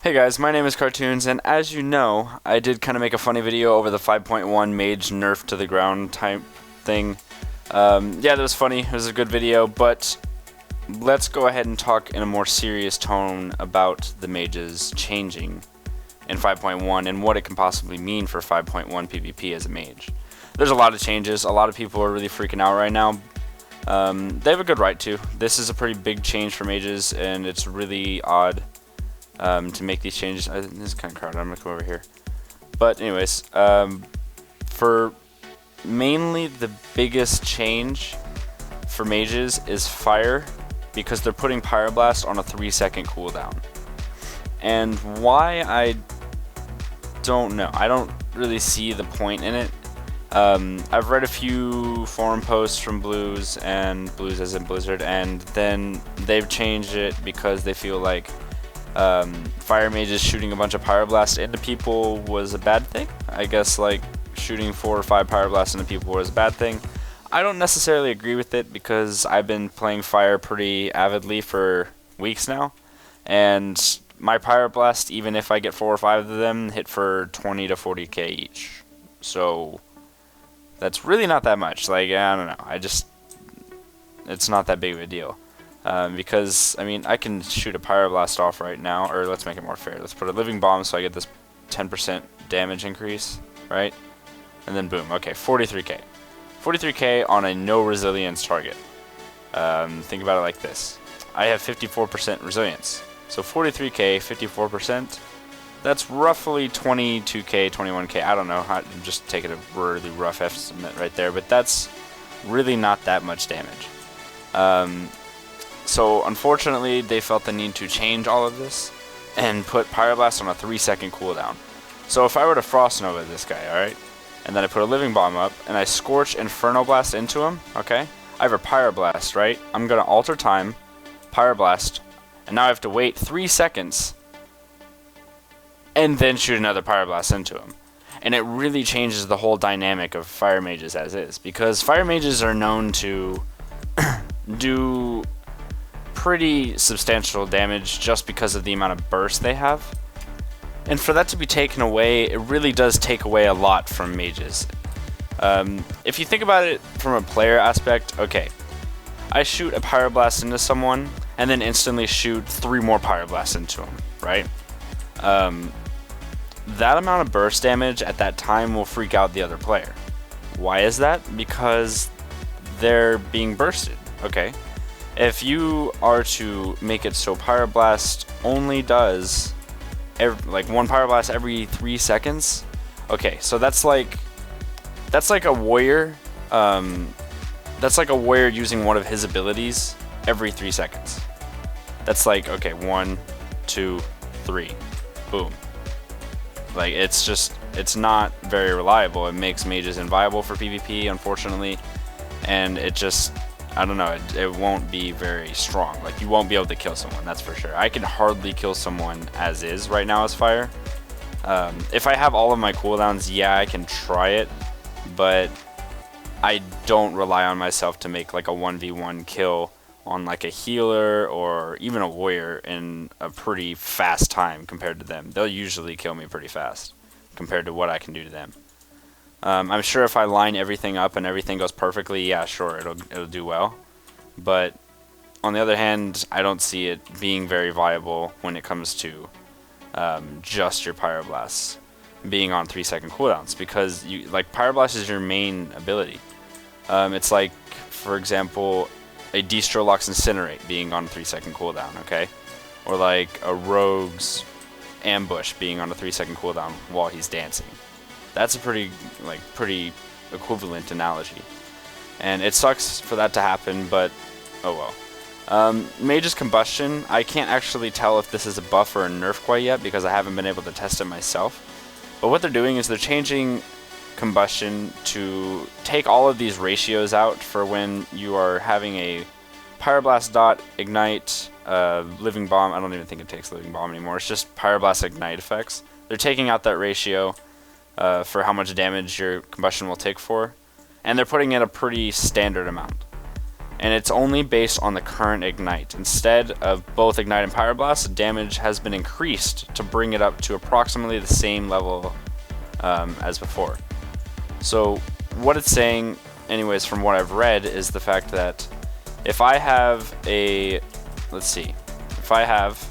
Hey guys, my name is Cartoonz, and as you know, I did kind of make a funny video over the 5.1 Mage nerf to the ground type thing. Yeah, that was funny. It was a good video, but let's go ahead and talk in a more serious tone about the mages changing in 5.1 and what it can possibly mean for 5.1 PvP as a mage. There's a lot of changes. A lot of people are really freaking out right now. They have a good right to. This is a pretty big change for mages, and it's really odd to make these changes. This is kind of crowded. I'm gonna come over here. But anyways, for mainly the biggest change for mages is fire, because they're putting Pyroblast on a 3-second cooldown. And why, I don't know. I don't really see the point in it. I've read a few forum posts from Blues, and Blues as in Blizzard, and then they've changed it because they feel like fire mages shooting a bunch of Pyroblast into people was a bad thing. I guess like shooting 4 or 5 Pyroblasts into people was a bad thing. I don't necessarily agree with it, because I've been playing fire pretty avidly for weeks now, and my Pyroblast, even if I get 4 or 5 of them, hit for 20 to 40k each. So that's really not that much. Like, I don't know. It's not that big of a deal. Because, I mean, I can shoot a Pyroblast off right now, or let's make it more fair. Let's put a Living Bomb so I get this 10% damage increase, right? And then boom, okay, 43k. 43k on a no resilience target. Think about it like this. I have 54% resilience. So 43k, 54%, that's roughly 22k, 21k. I don't know, I'm just taking a really rough estimate right there, but that's really not that much damage. So unfortunately, they felt the need to change all of this and put Pyroblast on a 3-second cooldown. So if I were to Frost Nova this guy, alright, and then I put a Living Bomb up, and I Scorch Inferno Blast into him, okay, I have a Pyroblast, right? I'm going to alter time, Pyroblast, and now I have to wait 3 seconds, and then shoot another Pyroblast into him. And it really changes the whole dynamic of Fire Mages as is, because Fire Mages are known to do pretty substantial damage just because of the amount of burst they have. And for that to be taken away, it really does take away a lot from mages. If you think about it from a player aspect, okay, I shoot a Pyroblast into someone and then instantly shoot 3 more Pyroblasts into them, right? That amount of burst damage at that time will freak out the other player. Why is that? Because they're being bursted, okay? If you are to make it so Pyroblast only does like 1 Pyroblast every 3 seconds, okay, so that's like a warrior. That's like a warrior using one of his abilities every 3 seconds. That's like, okay, 1, 2, 3, boom. Like, it's not very reliable. It makes mages inviable for PvP, unfortunately, and it just, I don't know, it won't be very strong. Like, you won't be able to kill someone, that's for sure. I can hardly kill someone as is right now as fire. If I have all of my cooldowns, yeah, I can try it, but I don't rely on myself to make like a 1v1 kill on like a healer or even a warrior in a pretty fast time compared to them. They'll usually kill me pretty fast compared to what I can do to them. I'm sure if I line everything up and everything goes perfectly, yeah, sure, it'll do well. But on the other hand, I don't see it being very viable when it comes to just your Pyroblasts being on 3-second cooldowns, because like Pyroblast is your main ability. It's like, for example, a Destrolox Incinerate being on a 3-second cooldown, okay? Or like a Rogue's Ambush being on a 3-second cooldown while he's dancing. That's a pretty equivalent analogy. And it sucks for that to happen, but oh well. Mage's Combustion, I can't actually tell if this is a buff or a nerf quite yet, because I haven't been able to test it myself. But what they're doing is they're changing Combustion to take all of these ratios out for when you are having a Pyroblast dot, Ignite, Living Bomb. I don't even think it takes Living Bomb anymore. It's just Pyroblast Ignite effects. They're taking out that ratio for how much damage your Combustion will take for, and they're putting in a pretty standard amount. and it's only based on the current ignite. Instead of both ignite and pyroblast, damage has been increased to bring it up to approximately the same level as before. So what it's saying, anyways, from what I've read, is the fact that if I have a, let's see, if I have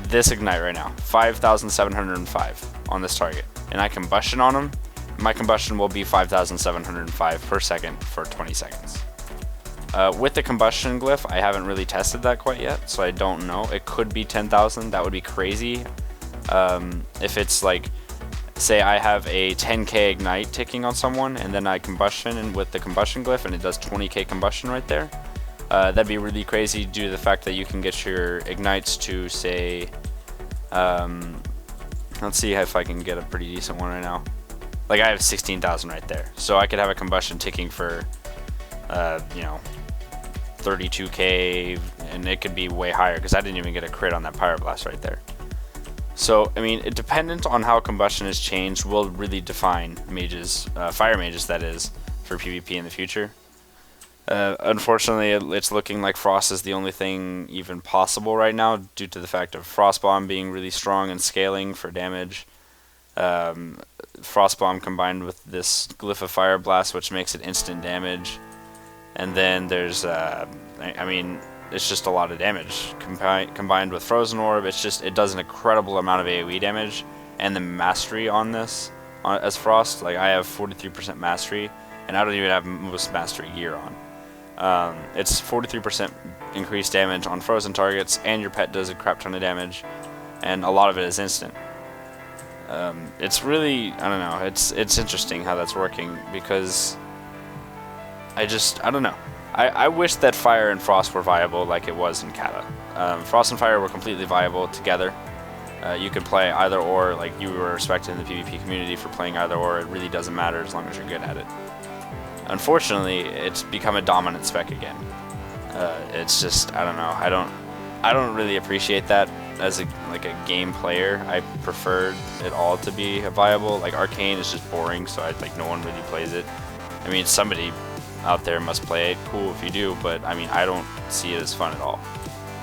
this ignite right now, 5,705 on this target, and I combustion on him, my combustion will be 5,705 per second for 20 seconds. With the combustion glyph, I haven't really tested that quite yet, so I don't know. It could be 10,000. That would be crazy. If it's like, say I have a 10k ignite ticking on someone, and then I combustion and with the combustion glyph, and it does 20k combustion right there. That'd be really crazy due to the fact that you can get your ignites to, say, let's see if I can get a pretty decent one right now. Like I have 16,000 right there, so I could have a combustion ticking for, you know, 32k, and it could be way higher because I didn't even get a crit on that pyroblast right there. So I mean, it dependent on how combustion is changed will really define mages, fire mages that is, for PvP in the future. Unfortunately, it's looking like frost is the only thing even possible right now due to the fact of frost bomb being really strong and scaling for damage. Frost bomb combined with this glyph of fire blast, which makes it instant damage. And then there's, I mean, it's just a lot of damage. Combined with Frozen Orb, it does an incredible amount of AoE damage. And the mastery on this, as Frost, like I have 43% mastery, and I don't even have most mastery gear on. It's 43% increased damage on frozen targets, and your pet does a crap ton of damage, and a lot of it is instant. It's really, I don't know, it's interesting how that's working, because I don't know. I wish that Fire and Frost were viable like it was in Kata. Frost and Fire were completely viable together. You could play either or, like you were respected in the PvP community for playing either or. It really doesn't matter as long as you're good at it. Unfortunately, it's become a dominant spec again. It's just, I don't know. I don't really appreciate that as a game player. I prefer it all to be viable. Like Arcane is just boring, so no one really plays it. I mean, somebody out there must play it. Cool if you do, but I mean, I don't see it as fun at all.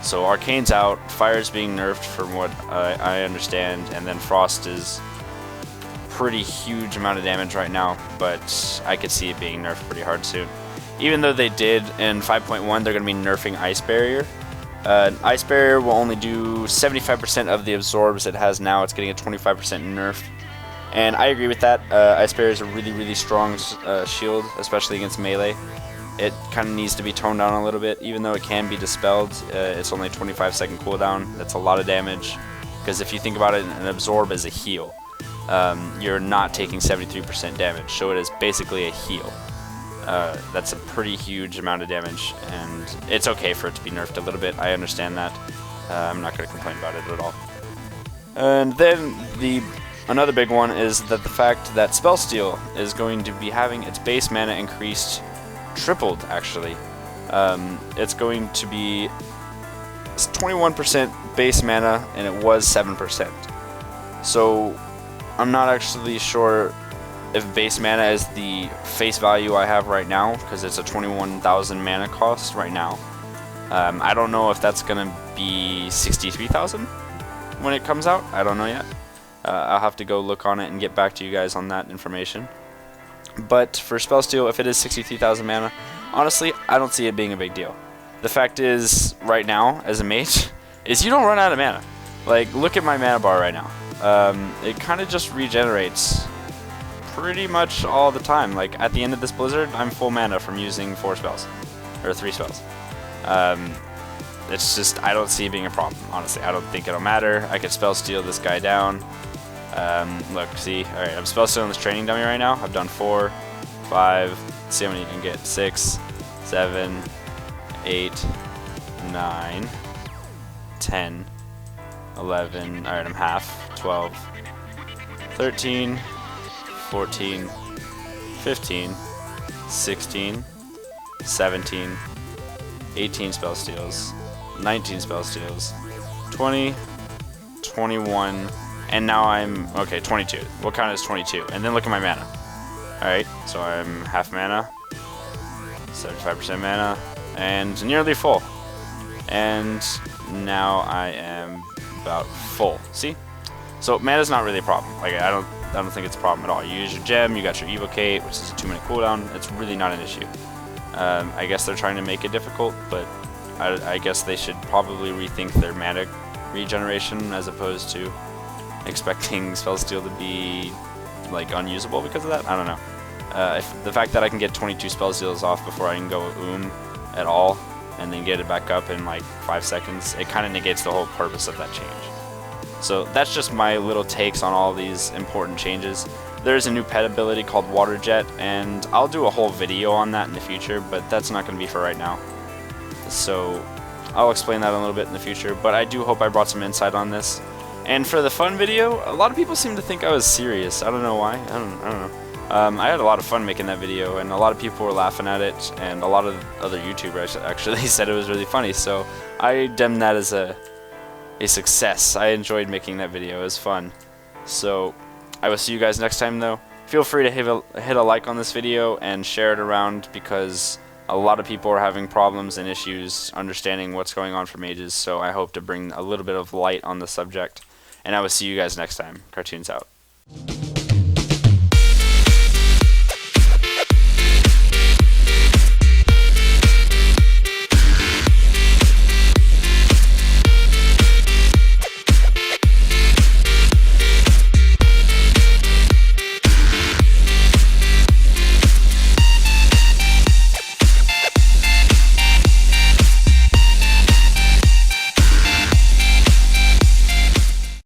So Arcane's out, Fire's being nerfed from what I understand, and then Frost is pretty huge amount of damage right now, but I could see it being nerfed pretty hard soon. Even though they did in 5.1, they're going to be nerfing Ice Barrier. Ice Barrier will only do 75% of the absorbs it has now. It's getting a 25% nerf. And I agree with that. Ice Barrier is a really, really strong shield, especially against melee. It kind of needs to be toned down a little bit, even though it can be dispelled. It's only a 25-second cooldown. That's a lot of damage, because if you think about it, an absorb is a heal. You're not taking 73% damage, so it is basically a heal. That's a pretty huge amount of damage, and it's okay for it to be nerfed a little bit. I understand that. I'm not going to complain about it at all. And then another big one is that the fact that Spellsteal is going to be having its base mana increased, tripled actually. It's going to be 21% base mana, and it was 7%. So I'm not actually sure if base mana is the face value I have right now, because it's a 21,000 mana cost right now. I don't know if that's going to be 63,000 when it comes out. I don't know yet. I'll have to go look on it and get back to you guys on that information. But for Spellsteal, if it is 63,000 mana, honestly, I don't see it being a big deal. The fact is, right now, as a mage, is you don't run out of mana. Like, look at my mana bar right now. It kind of just regenerates pretty much all the time. Like, at the end of this blizzard, I'm full mana from using 4 spells. Or 3 spells. It's just, I don't see it being a problem, honestly. I don't think it'll matter. I could Spellsteal this guy down. Look, see, alright, I'm Spellstealing this training dummy right now. I've done 4, 5, let's see how many you can get. 6, 7, 8, 9, 10, 11, alright, I'm half, 12, 13, 14, 15, 16, 17, 18 spell steals, 19 spell steals, 20, 21, and now I'm, okay, 22. We'll count it as 22. And then look at my mana. Alright, so I'm half mana. 75% mana, and nearly full. And now I am about full. See? So mana's not really a problem. Like I don't think it's a problem at all. You use your gem, you got your Evocate, which is a 2-minute cooldown. It's really not an issue. I guess they're trying to make it difficult, but I guess they should probably rethink their mana regeneration as opposed to expecting Spellsteal to be like unusable because of that. I don't know. If the fact that I can get 22 Spellsteals off before I can go at all, and then get it back up in like 5 seconds, it kind of negates the whole purpose of that change. So that's just my little takes on all these important changes. There's a new pet ability called Water Jet, and I'll do a whole video on that in the future, but that's not going to be for right now. So I'll explain that a little bit in the future, but I do hope I brought some insight on this. And for the fun video, a lot of people seem to think I was serious. I don't know why. I don't know. I had a lot of fun making that video, and a lot of people were laughing at it, and a lot of other YouTubers actually said it was really funny, so I deemed that as a success. I enjoyed making that video. It was fun. So I will see you guys next time, though. Feel free to hit a like on this video and share it around, because a lot of people are having problems and issues understanding what's going on for mages, so I hope to bring a little bit of light on the subject. And I will see you guys next time. Cartoonz out.